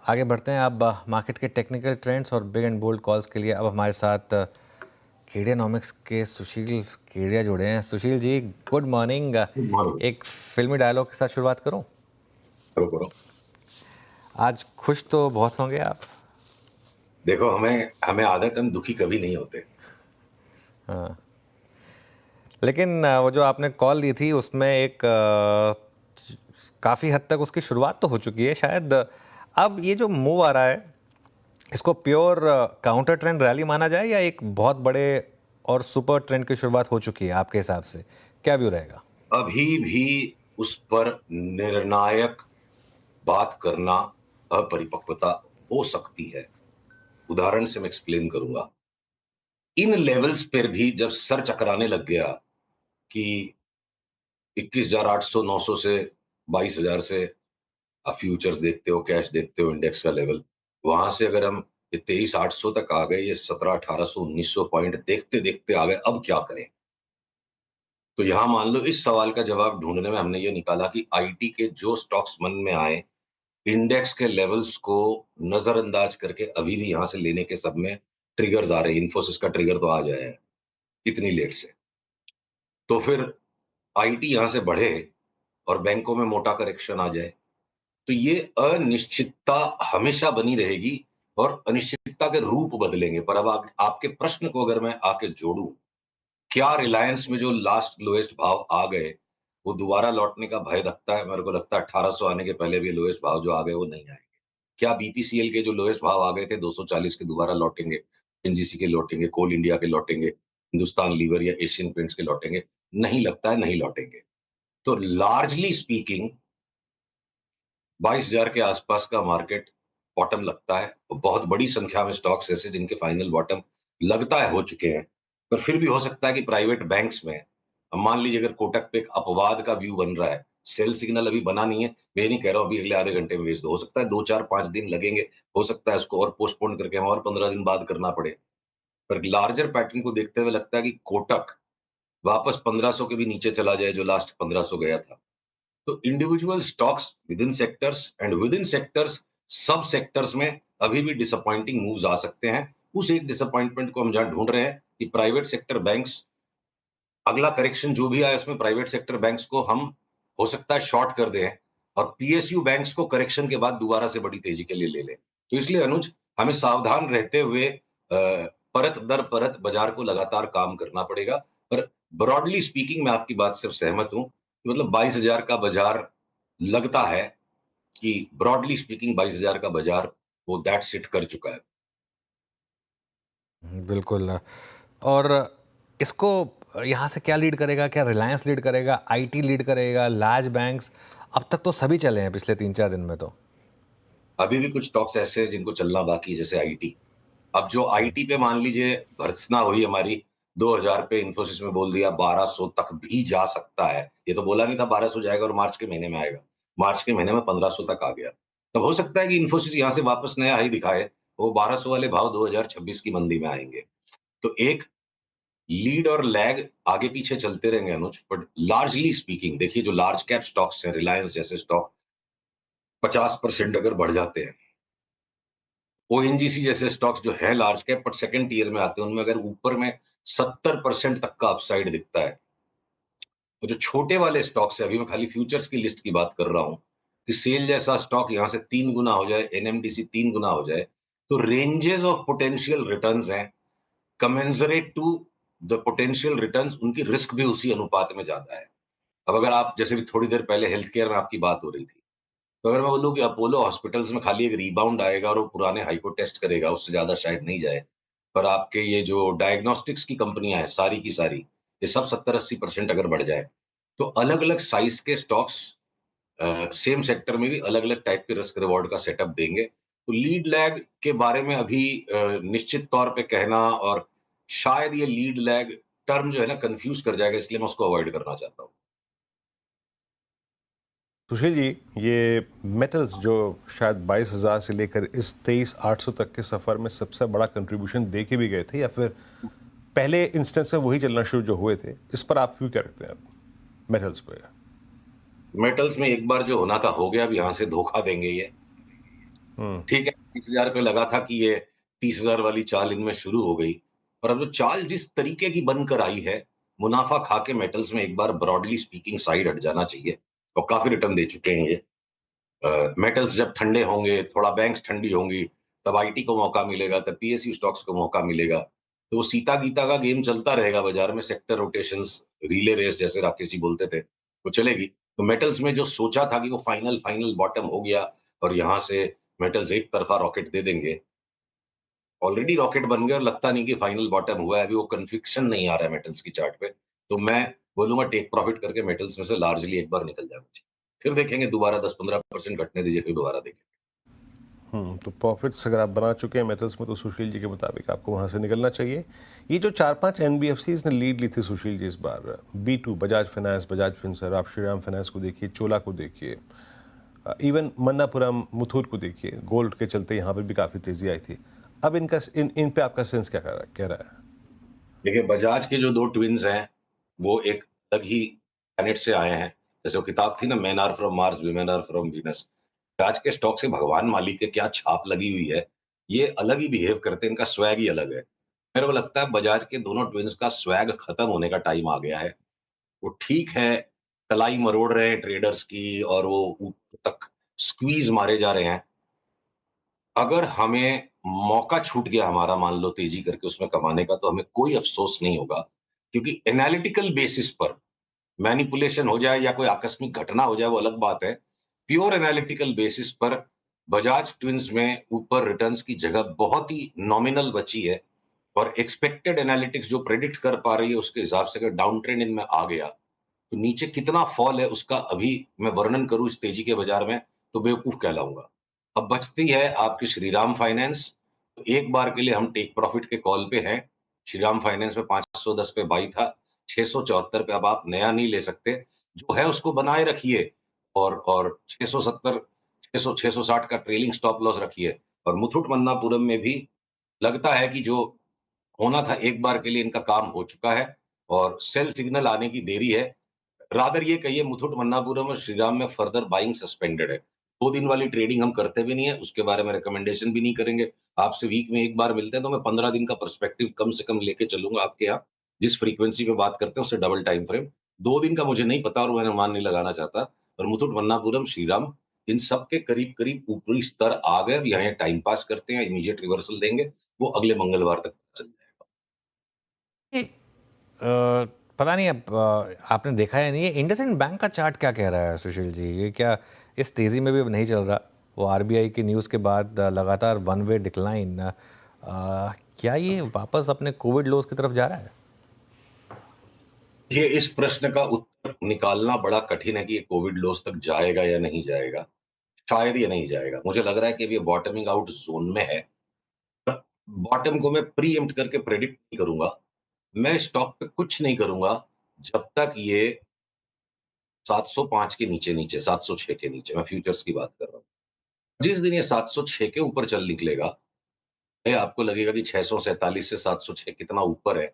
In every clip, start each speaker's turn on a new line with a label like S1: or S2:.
S1: आगे बढ़ते हैं। अब मार्केट के टेक्निकल ट्रेंड्स और बिग एंड बोल्ड कॉल्स के लिए अब हमारे साथ केडियानॉमिक्स के सुशील केडिया जुड़े हैं। Sushil ji, good morning.
S2: Good morning.
S1: एक फिल्मी डायलॉग के साथ शुरुआत करूं।
S2: करो करो।
S1: आज खुश तो बहुत होंगे आप।
S2: देखो, हमें हमें आदत, हम दुखी कभी नहीं होते।
S1: हाँ, लेकिन वो जो आपने कॉल दी थी उसमें एक काफ़ी हद तक उसकी शुरुआत तो हो चुकी है शायद। अब ये जो मूव आ रहा है, इसको प्योर काउंटर ट्रेंड रैली माना जाए या एक बहुत बड़े और सुपर ट्रेंड की शुरुआत हो चुकी है आपके हिसाब से? क्या व्यू रहेगा?
S2: अभी भी उस पर निर्णायक बात करना अपरिपक्वता हो सकती है। उदाहरण से मैं एक्सप्लेन करूंगा। इन लेवल्स पर भी जब सर चकराने लग गया कि 21,800 900 से 22,000 से आप फ्यूचर्स देखते हो, कैश देखते हो, इंडेक्स का लेवल, वहां से अगर हम 23,800 तक आ गए, ये 17,1800 1900 पॉइंट देखते देखते आ गए, अब क्या करें? तो यहां मान लो इस सवाल का जवाब ढूंढने में हमने ये निकाला कि आईटी के जो स्टॉक्स मन में आए, इंडेक्स के लेवल्स को नजरअंदाज करके अभी भी यहां से लेने के सब में ट्रिगर्स आ रहे हैं। इन्फोसिस का ट्रिगर तो आ जाए इतनी लेट से, तो फिर आईटी यहां से बढ़े और बैंकों में मोटा करेक्शन आ जाए, तो ये अनिश्चितता हमेशा बनी रहेगी और अनिश्चितता के रूप बदलेंगे। पर अब आपके प्रश्न को अगर मैं आके जोड़ूं, क्या रिलायंस में जो लास्ट लोएस्ट भाव आ गए वो दोबारा लौटने का भय लगता है? मेरे को लगता है 1800 आने के पहले भी लोएस्ट भाव जो आ गए वो नहीं आएंगे। क्या बीपीसीएल के जो लोएस्ट भाव आ गए थे 240 के दोबारा लौटेंगे? एनजीसी के लौटेंगे? कोल इंडिया के लौटेंगे? हिंदुस्तान लीवर या एशियन पेंट्स के लौटेंगे? नहीं लगता है, नहीं लौटेंगे। तो लार्जली स्पीकिंग 22,000 के आसपास का मार्केट बॉटम लगता है। बहुत बड़ी संख्या में स्टॉक्स ऐसे जिनके फाइनल बॉटम लगता है हो चुके हैं, पर फिर भी हो सकता है कि प्राइवेट बैंक्स में, अब मान लीजिए अगर कोटक पे एक अपवाद का व्यू बन रहा है, सेल सिग्नल अभी बना नहीं है, मैं नहीं कह रहा हूं अभी अगले आधे घंटे में बेच दो, हो सकता है 2 4 5 दिन लगेंगे, हो सकता है इसको और पोस्टपोन करके हम और 15 दिन बाद करना पड़े। पर लार्जर पैटर्न को देखते हुए लगता है कि कोटक वापस 1500 के भी नीचे चला जाए जो लास्ट 1500 गया था। तो individual stocks with in sectors, सब सेक्टर्स में अभी भी डिसअपॉइंटिंग मूव्स आ सकते हैं। उस एक डिसअपॉइंटमेंट को हम जहां ढूंढ रहे हैं कि प्राइवेट सेक्टर बैंक्स, अगला करेक्शन जो भी आए उसमें प्राइवेट सेक्टर बैंक्स को हम हो सकता है शॉर्ट कर दें और पीएसयू बैंक्स को करेक्शन के बाद दोबारा से बड़ी तेजी के लिए ले लें। तो इसलिए अनुज, हमें सावधान रहते हुए परत दर परत बाजार को लगातार काम करना पड़ेगा। पर ब्रॉडली स्पीकिंग मैं आपकी बात से सहमत हूं कि मतलब 22,000 का बाजार लगता है कि ब्रॉडली स्पीकिंग 22,000 का बाजार वो दैट सिट कर चुका है।
S1: बिल्कुल। और इसको यहाँ से क्या लीड करेगा? क्या रिलायंस लीड करेगा, आईटी लीड करेगा, लार्ज बैंक्स? अब तक तो सभी चले हैं पिछले 3 4 दिन में तो।
S2: अभी भी कुछ स्टॉक्स ऐसे हैं जिनको चलना बाकी है, जैसे आईटी। अब जो आईटी पे मान लीजिए भर्त्सना हुई हमारी 2000 पे, इन्फोसिस में बोल दिया 1200 तक भी जा सकता है। ये तो बोला नहीं था 1200 जाएगा और मार्च के महीने में आएगा, मार्च के महीने में 1500 तक आ गया। तब हो सकता है कि इन्फोसिस यहां से वापस नया हाई दिखाए, वो 1200 वाले भाव 2026 की मंदी में आएंगे। तो एक लीड और लैग आगे पीछे चलते रहेंगे अनुज, बट लार्जली स्पीकिंग देखिए जो लार्ज कैप स्टॉक्स हैं, रिलायंस जैसे स्टॉक 50% अगर बढ़ जाते हैं, ओएनजीसी जैसे स्टॉक्स जो है large cap but second tier में आते हैं, उनमें अगर ऊपर में 70% तक का अपसाइड दिखता है, तो जो छोटे वाले स्टॉक्स है, अभी मैं खाली फ्यूचर्स की लिस्ट की बात कर रहा हूं, कि सेल जैसा स्टॉक यहां से 3 गुना हो जाए, एनएमडीसी 3 गुना हो जाए, तो रेंजेस ऑफ पोटेंशियल रिटर्न्स हैं commensurate to the potential returns, उनकी रिस्क भी उसी अनुपात में ज्यादा है। अब अगर आप जैसे भी थोड़ी देर पहले हेल्थ केयर में आपकी बात हो रही थी, तो अगर मैं बोलूं कि अपोलो हॉस्पिटल्स में खाली एक रिबाउंड आएगा और वो पुराने हाई को टेस्ट करेगा, उससे ज्यादा शायद नहीं जाए। पर आपके ये जो डायग्नोस्टिक्स की कंपनियां हैं सारी की सारी, ये सब 70-80% अगर बढ़ जाए, तो अलग अलग साइज के स्टॉक्स सेम सेक्टर में भी अलग अलग टाइप के रिस्क रिवॉर्ड का सेटअप देंगे। तो लीड लैग के बारे में अभी निश्चित तौर पे कहना, और शायद ये लीड लैग टर्म जो है ना कंफ्यूज कर जाएगा, इसलिए मैं उसको अवॉइड करना चाहता हूँ।
S3: सुशील जी, ये मेटल्स जो शायद 22,000 से लेकर इस 23,800 तक के सफ़र में सबसे बड़ा कंट्रीब्यूशन दे के भी गए थे, या फिर पहले इंस्टेंस में वही चलना शुरू जो हुए थे, इस पर आप व्यू क्या रखते हैं आप मेटल्स पे?
S2: मेटल्स में एक बार जो होना था हो गया, अब यहां से धोखा देंगे ये। ठीक है, 30,000 पे लगा था कि ये 30,000 वाली चाल इनमें शुरू हो गई, और अब जो चाल जिस तरीके की बनकर आई है, मुनाफा खा के मेटल्स में एक बार ब्रॉडली स्पीकिंग साइड हट जाना चाहिए, और काफी रिटर्न दे चुके हैं ये। मेटल्स जब ठंडे होंगे, थोड़ा बैंक्स ठंडी होंगी, तब आईटी को मौका मिलेगा, तब पीएसयू स्टॉक्स को मौका मिलेगा। तो वो सीता-गीता का गेम चलता रहेगा बाजार में, सेक्टर रोटेशंस, रिले रेस जैसे राकेश जी बोलते थे, वो चलेगी। तो मेटल्स में जो सोचा था कि वो फाइनल फाइनल बॉटम हो गया और यहाँ से मेटल्स एक तरफा रॉकेट दे देंगे, ऑलरेडी रॉकेट बन गए और लगता नहीं कि फाइनल बॉटम हुआ है, अभी वो कन्विक्शन नहीं आ रहा है मेटल्स की चार्ट पे। तो मैं बोलूँगा टेक प्रॉफिट करके मेटल्स में से लार्जली एक बार निकल जाना चाहिए। फिर देखेंगे दोबारा 10-15% घटने दीजिए, फिर दोबारा देखेंगे।
S3: तो प्रॉफिट्स अगर आप बना चुके हैं मेटल्स में तो सुशील जी के मुताबिक आपको वहाँ से निकलना चाहिए। ये जो 4-5 एनबीएफसीज ने लीड ली थी सुशील जी इस बार, B2, Bajaj finance, Bajaj Finserv, आप श्रीराम फाइनेंस को देखिए, चोला को देखिए, इवन मन्नापुरम, मुथूट को देखिए, गोल्ड के चलते यहाँ पर भी काफ़ी तेज़ी आई थी। अब इनका इन पे आपका सेंस क्या कह रहा है?
S2: देखिए, बजाज के जो 2 ट्विन्स हैं, वो एक अलग ही प्लैनेट से आए हैं। जैसे वो किताब थी ना, men are from Mars, women are from Venus. आज के स्टॉक से भगवान मालिक के क्या छाप लगी हुई है, ये अलग ही बिहेव करते हैं, इनका स्वैग ही अलग है। मेरे को लगता है बजाज के दोनों ट्विन्स का स्वैग खत्म होने का टाइम आ गया है। वो ठीक है, कलाई मरोड़ रहे हैं ट्रेडर्स की और वो ऊपर तक स्क्वीज़ मारे जा रहे हैं। अगर हमें मौका छूट गया हमारा, मान लो तेज़ी करके उसमें कमाने का, तो हमें कोई अफ़सोस नहीं होगा। क्योंकि एनालिटिकल बेसिस पर मैनिपुलेशन हो जाए या कोई आकस्मिक घटना हो जाए, वो अलग बात है। प्योर एनालिटिकल बेसिस पर बजाज ट्विन्स में ऊपर रिटर्न्स की जगह बहुत ही नॉमिनल बची है, और एक्सपेक्टेड एनालिटिक्स जो प्रेडिक्ट कर पा रही है उसके हिसाब से अगर डाउन ट्रेंड इनमें आ गया, तो नीचे कितना फॉल है उसका अभी मैं वर्णन करूं इस तेजी के बाजार में, तो बेवकूफ कहलाऊंगा। अब बचती है आपकी श्रीराम फाइनेंस। तो एक बार के लिए हम टेक प्रॉफिट के कॉल पे हैं। श्रीराम फाइनेंस में 510 पे बाई था, 674 पे अब आप नया नहीं ले सकते। जो है उसको बनाए रखिए, और 670, 600, 660 का ट्रेलिंग स्टॉप लॉस रखिए। और मुथूट मन्नापुरम में भी लगता है कि जो होना था एक बार के लिए इनका काम हो चुका है, और सेल सिग्नल आने की देरी है। रादर ये कहिए, मुथूट मन्नापुरम और श्रीराम में फर्दर बाइंग सस्पेंडेड है। 2 दिन वाली ट्रेडिंग हम करते भी नहीं है, उसके बारे में रिकमेंडेशन भी नहीं करेंगे। आपसे वीक में 1 बार मिलते हैं, तो मैं 15 दिन का पर्सपेक्टिव कम से कम लेके चलूँगा आपके यहाँ। जिस फ्रीक्वेंसी पे बात करते हैं उससे डबल टाइम फ्रेम। 2 दिन का मुझे नहीं पता और मैं अनुमान नहीं लगाना चाहता। पर मुथूट मन्नापुरम, श्रीराम, इन सब के करीब-करीब ऊपरी स्तर आ गए। अब यहाँ टाइम पास करते हैं, इमीडिएट रिवर्सल देंगे, वो अगले मंगलवार तक चल जाएगा।
S1: ये, पता नहीं अब आपने देखा है नहीं, ये इंडसइंड बैंक का चार्ट क्या कह रहा है सुशील जी? ये क्या इस तेज़ी में भी अब नहीं चल रहा? वो आरबीआई की न्यूज़ के बाद लगातार वन वे डिक्लाइन, क्या ये वापस अपने कोविड लोज की तरफ जा रहा है?
S2: ये इस प्रश्न का उत्तर निकालना बड़ा कठिन है कि ये कोविड लॉस तक जाएगा या नहीं जाएगा। शायद ये नहीं जाएगा। मुझे लग रहा है कि अब ये बॉटमिंग आउट ज़ोन में है। बॉटम को मैं प्रीएम्प्ट करके प्रेडिक्ट नहीं करूँगा। मैं स्टॉक पे कुछ नहीं करूँगा जब तक ये 705 के नीचे-नीचे, 706 के नीचे, मैं फ्यूचर्स की बात कर रहा हूँ। जिस दिन ये 706 के ऊपर चल निकलेगा, ये आपको लगेगा कि 647 से 706 कितना ऊपर है,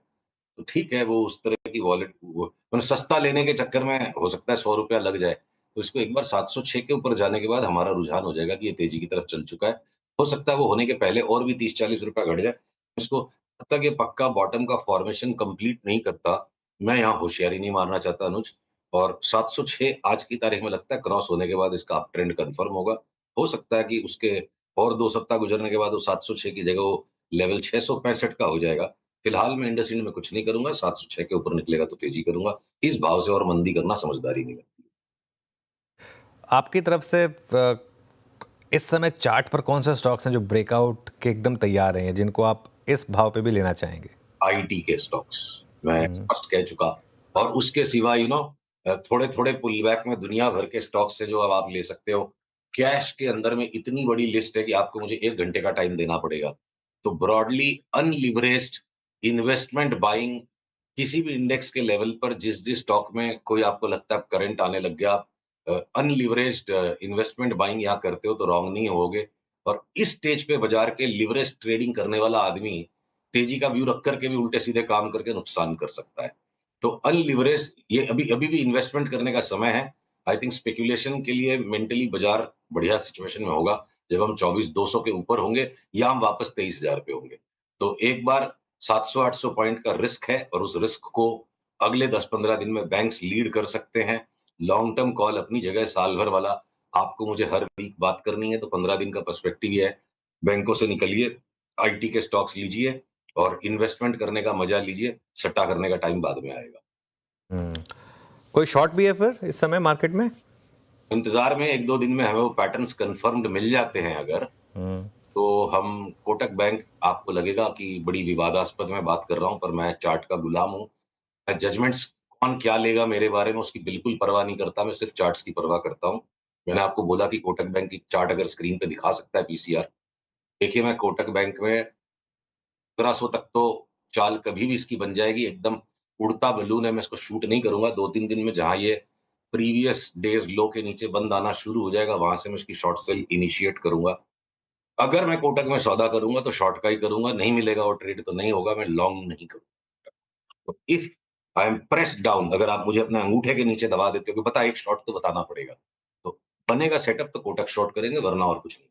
S2: तो ठीक है, वो उस तरह की वो मतलब सस्ता लेने के चक्कर में हो सकता है ₹100 लग जाए। तो इसको एक बार 706 के ऊपर जाने के बाद हमारा रुझान हो जाएगा कि ये तेज़ी की तरफ चल चुका है। हो सकता है वो होने के पहले और भी ₹30-40 घट जाए। इसको जब तक ये पक्का बॉटम का फॉर्मेशन कंप्लीट नहीं करता, मैं यहाँ होशियारी नहीं मारना चाहता अनुज। और 706 आज की तारीख में लगता है क्रॉस होने के बाद इसका अप ट्रेंड कन्फर्म होगा। हो सकता है कि उसके और 2 सप्ताह गुजरने के बाद वो 706 की जगह वो लेवल 665 का हो जाएगा। फिलहाल मैं इंडसइंड में कुछ नहीं करूँगा, 706 के ऊपर निकलेगा तो तेज़ी करूँगा। इस भाव से और मंदी करना समझदारी नहीं लगती।
S1: आपकी तरफ से इस समय चार्ट पर कौन से स्टॉक्स हैं जो ब्रेकआउट के एकदम तैयार हैं, जिनको आप इस भाव पे भी लेना चाहेंगे?
S2: आईटी के स्टॉक्स, मैं स्पष्ट कह चुका। और उसके सिवा थोड़े-थोड़े पुलबैक में दुनिया भर के स्टॉक्स हैं जो अब आप ले सकते हो। कैश के अंदर में इतनी बड़ी लिस्ट है कि आपको मुझे 1 घंटे का टाइम देना पड़ेगा। तो ब्रॉडली अनलिवरेज्ड इन्वेस्टमेंट बाइंग, किसी भी इंडेक्स के लेवल पर जिस-जिस स्टॉक में कोई आपको लगता है करंट आने लग गया, आप अनलिवरेज्ड इन्वेस्टमेंट बाइंग यहाँ करते हो तो रॉन्ग नहीं होगे। और इस स्टेज पे बाजार के लिवरेज ट्रेडिंग करने वाला आदमी तेजी का व्यू रख करके भी उल्टे सीधे काम करके नुकसान कर सकता है। तो अनलिवरेज ये अभी अभी भी इन्वेस्टमेंट करने का समय है। आई थिंक स्पेकुलेशन के लिए मेंटली बाजार बढ़िया सिचुएशन में होगा। जब हम 24,200 के ऊपर होंगे या हम वापस 23,000 पे होंगे। तो एक बार 700-800 पॉइंट का रिस्क है और उस रिस्क को अगले 10-15 दिन में बैंक्स लीड कर सकते हैं। लॉन्ग टर्म कॉल अपनी जगह, साल भर वाला आपको मुझे हर वीक बात करनी है तो 15 दिन का पर्सपेक्टिव ही है। बैंकों से निकलिए, आईटी के स्टॉक्स लीजिए और इन्वेस्टमेंट करने का मजा लीजिए, सट्टा करने का टाइम बाद में आएगा।
S1: कोई शॉर्ट भी है फिर इस समय मार्केट में?
S2: इंतजार में 1-2 दिन में हमें वो पैटर्न्स कंफर्म्ड मिल जाते हैं अगर, तो हम कोटक बैंक आपको लगेगा कि बड़ी विवादास्पद मैं बात कर रहा हूँ, पर मैं चार्ट का गुलाम हूँ। मैं जजमेंट्स कौन क्या लेगा मेरे बारे में उसकी बिल्कुल परवाह नहीं करता, मैं सिर्फ चार्ट्स की परवाह करता हूँ। मैंने आपको बोला कि कोटक बैंक की चार्ट अगर स्क्रीन पे दिखा सकता है पीसीआर, देखिए मैं कोटक बैंक में 1500 तक तो चाल कभी भी इसकी बन जाएगी, एकदम उड़ता बलून है, मैं इसको शूट नहीं करूँगा। 2-3 दिन में जहाँ ये प्रीवियस डेज़ लो के नीचे बंद आना शुरू हो जाएगा, वहाँ से मैं इसकी शॉर्ट सेल इनिशिएट करूँगा। अगर मैं कोटक में सौदा करूँगा तो शॉर्ट का ही करूँगा, नहीं मिलेगा वो ट्रेड तो नहीं होगा, मैं लॉन्ग नहीं करूँगा। तो if I am pressed down, अगर आप मुझे अपने अंगूठे के नीचे दबा देते हो कि बता एक शॉर्ट तो बताना पड़ेगा, तो बनेगा सेटअप तो कोटक शॉर्ट करेंगे वरना और कुछ नहीं।